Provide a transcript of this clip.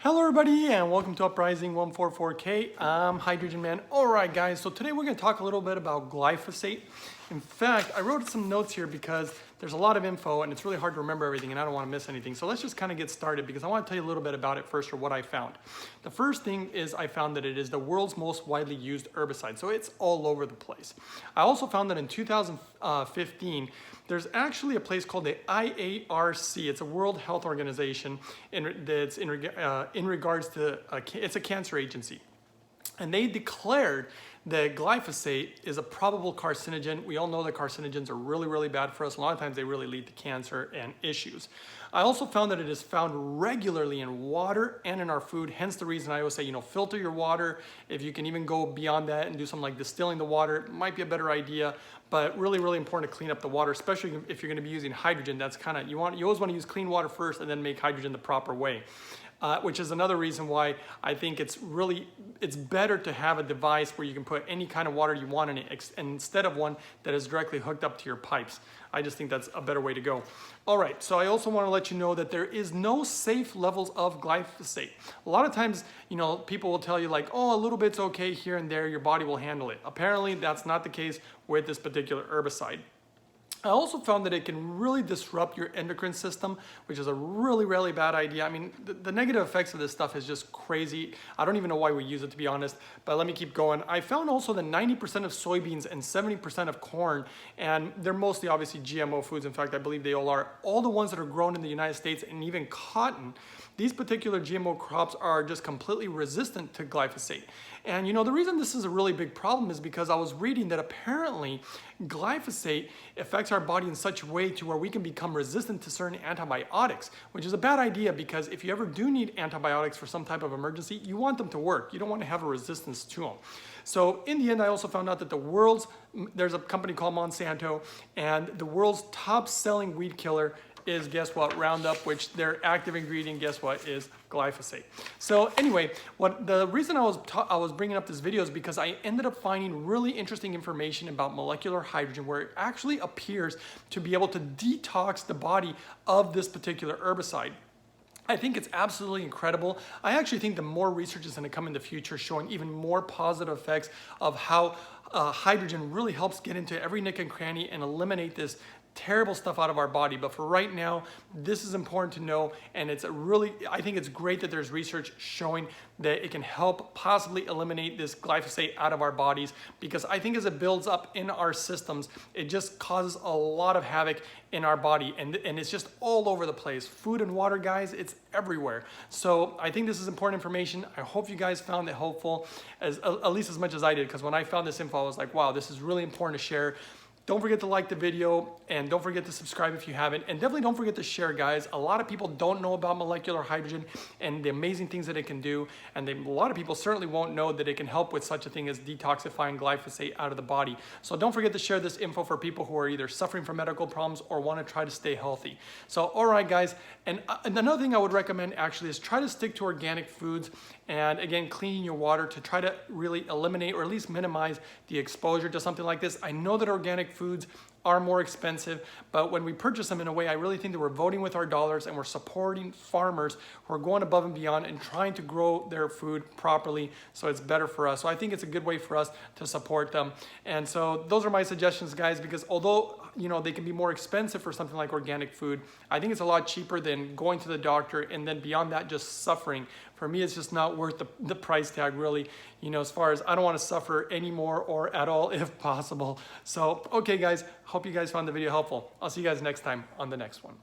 Hello everybody and welcome to Uprising 144K. I'm Hydrogen Man. Alright guys, so today we're going to talk a little bit about glyphosate. In fact, I wrote some notes here because there's a lot of info and it's really hard to remember everything and I don't want to miss anything. So let's just kind of get started because I want to tell you a little bit about it first, or what I found. The first thing is I found that it is the world's most widely used herbicide. So it's all over the place. I also found that in 2015, there's actually a place called the IARC. It's a World Health Organization that's in regards to, it's a cancer agency. And they declared that glyphosate is a probable carcinogen. We all know that carcinogens are really, really bad for us. A lot of times they really lead to cancer and issues. I also found that it is found regularly in water and in our food. Hence the reason I always say, filter your water. If you can even go beyond that and do something like distilling the water, it might be a better idea. But really, really important to clean up the water, especially if you're going to be using hydrogen. That's kind of, you always want to use clean water first and then make hydrogen the proper way. Which is another reason why I think it's better to have a device where you can put any kind of water you want in it instead of one that is directly hooked up to your pipes. I just think that's a better way to go. All right, so I also want to let you know that there is no safe levels of glyphosate. A lot of times, people will tell you like, oh, a little bit's okay here and there, your body will handle it. Apparently, that's not the case with this particular herbicide. I also found that it can really disrupt your endocrine system, which is a really, really bad idea. I mean, the negative effects of this stuff is just crazy. I don't even know why we use it, to be honest, but let me keep going. I found also that 90% of soybeans and 70% of corn, and they're mostly obviously GMO foods. In fact, I believe they all the ones that are grown in the United States, and even cotton, these particular GMO crops are just completely resistant to glyphosate. And the reason this is a really big problem is because I was reading that apparently glyphosate affects our body in such a way to where we can become resistant to certain antibiotics, which is a bad idea because if you ever do need antibiotics for some type of emergency, you want them to work. You don't want to have a resistance to them. So in the end, I also found out that there's a company called Monsanto, and the world's top selling weed killer is, guess what, Roundup, which their active ingredient, guess what, is glyphosate. So anyway, the reason I was bringing up this video is because I ended up finding really interesting information about molecular hydrogen, where it actually appears to be able to detox the body of this particular herbicide. I think it's absolutely incredible. I actually think the more research is going to come in the future showing even more positive effects of how hydrogen really helps get into every nook and cranny and eliminate this terrible stuff out of our body. But for right now, this is important to know, and I think it's great that there's research showing that it can help possibly eliminate this glyphosate out of our bodies, because I think as it builds up in our systems, it just causes a lot of havoc in our body, and it's just all over the place. Food and water, guys, it's everywhere. So I think this is important information. I hope you guys found it helpful, at least as much as I did, because when I found this info, I was like, wow, this is really important to share. Don't forget to like the video, and don't forget to subscribe if you haven't, and definitely don't forget to share, guys. A lot of people don't know about molecular hydrogen and the amazing things that it can do, and a lot of people certainly won't know that it can help with such a thing as detoxifying glyphosate out of the body. So don't forget to share this info for people who are either suffering from medical problems or want to try to stay healthy. So all right, guys, and another thing I would recommend actually is try to stick to organic foods, and again, cleaning your water to try to really eliminate or at least minimize the exposure to something like this. I know that organic foods are more expensive, but when we purchase them in a way, I really think that we're voting with our dollars and we're supporting farmers who are going above and beyond and trying to grow their food properly so it's better for us. So I think it's a good way for us to support them. And so those are my suggestions, guys, because although they can be more expensive for something like organic food, I think it's a lot cheaper than going to the doctor and then beyond that just suffering. For me, it's just not worth the price tag, really, as far as I don't want to suffer anymore or at all if possible. So, okay, guys, hope you guys found the video helpful. I'll see you guys next time on the next one.